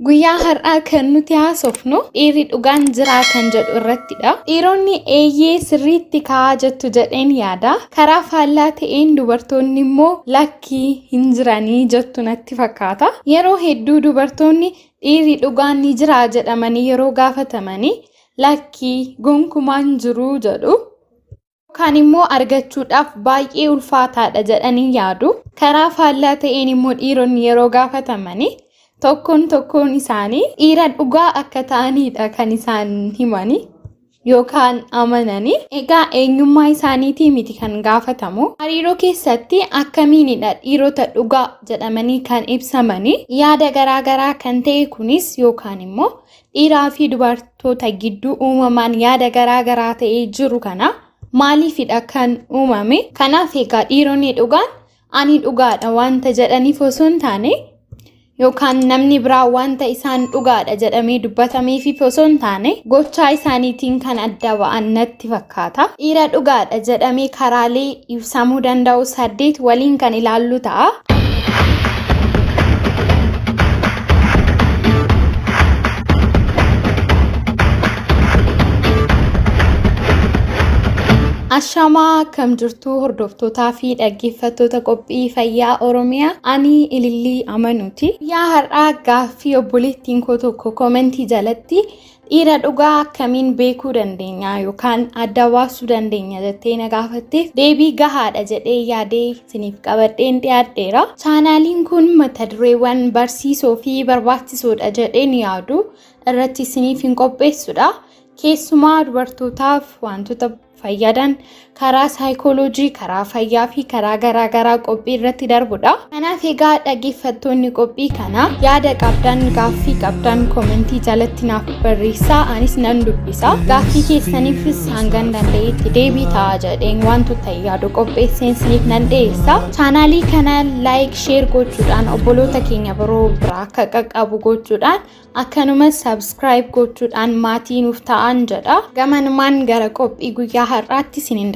Guyyaa har'aa kan nuti haasofnu dhiirri dhugaan jira kan jedhu irrattidha. Dhiironni eeyyee sirriitti ka'aa jettu jedheen yaada. Karaa faallaa ta'een dubartoonni immoo lakkii hin jiranii jettu natti fakkaata. Yeroo hedduu dubartoonni dhiirri dhugaan ni jira jedhamanii yeroo gaafatamanii lakkii gonkumaan jiru jedhu. Kan immoo argachuudhaaf baay'ee ulfaataadha jedhanii yaadu. Karaa faallaa ta'een immoo dhiironni yeroo gaafatamanii tokkoon isaanii dhiira dhugaa akka ta'anidha kan isaan himani yookaan amanani. Egaa eenyummaa isaaniitii miti kan gaafatamu. Hariiroo keessatti akkamiinidha dhiirota dhugaa jedhamanii kan ibsamani. Yaada garaagaraa kan ta'e kunis yookaan immoo dhiiraa fi dubartoota gidduu uumamaan yaada garaagaraa ta'ee jiru kana maaliifidha kan uumame? Kanaaf egaa dhiironni dhugaan ani dhugaadha wanta jedhaniif osoo hin taane yookaan namni biraa wanta isaan dhugaadha jedhamee dubbatameef osoo hin taane gochaa isaaniitiin kan adda ba'an natti fakkaata. Dhiira dhugaadha jedhamee karaalee ibsamuu danda'u 8 waliin kan ilaallu ta'a. Ashamaa kam jirtu hordoftootaa fi dhaggeeffattoota qophii fayyaa Oromiyaa ani Ilillii Amanuuti. Yaa har'aa gaaffii obboleettiin koo tokko komentii jalatti dhiira dhugaa akkamiin beekuu dandeenya yookaan adda baasuu dandeenya jettee na gaafatteef deebii gahaadha jedhee yaadee isiniif qabadheen dhiyaadheera. Chaanaaliin kun mata dureewwan barsiisoo fi barbaachisoodha jedheen yaadu irratti isiniif hin qopheessudha. Keessumaa dubartootaaf wantoota fayyadan karaa saayikooloojii, karaa fayyaa fi karaa garaagaraa qophii irratti darbudha. Kanaaf egaa dhaggeeffattoonni qophii kana yaada qabdan, gaaffii qabdan komentii jalatti naaf barreessaa anis nan dubbisa. Gaaffii keessaniifis hangan danda'etti deebii ta'a jedheen wantoota yaadu qopheesseen isiniif nan dhiyeessa. Chaanaalii kana laayik, sheer gochuudhaan obboloota keenya biroo biraa akka qaqqabu gochuudhaan akkanumas sabskiraayib gochuudhaan maatii nuuf ta'an jedha. Gamanumaan gara qophii guyyaa har'aatti isiniin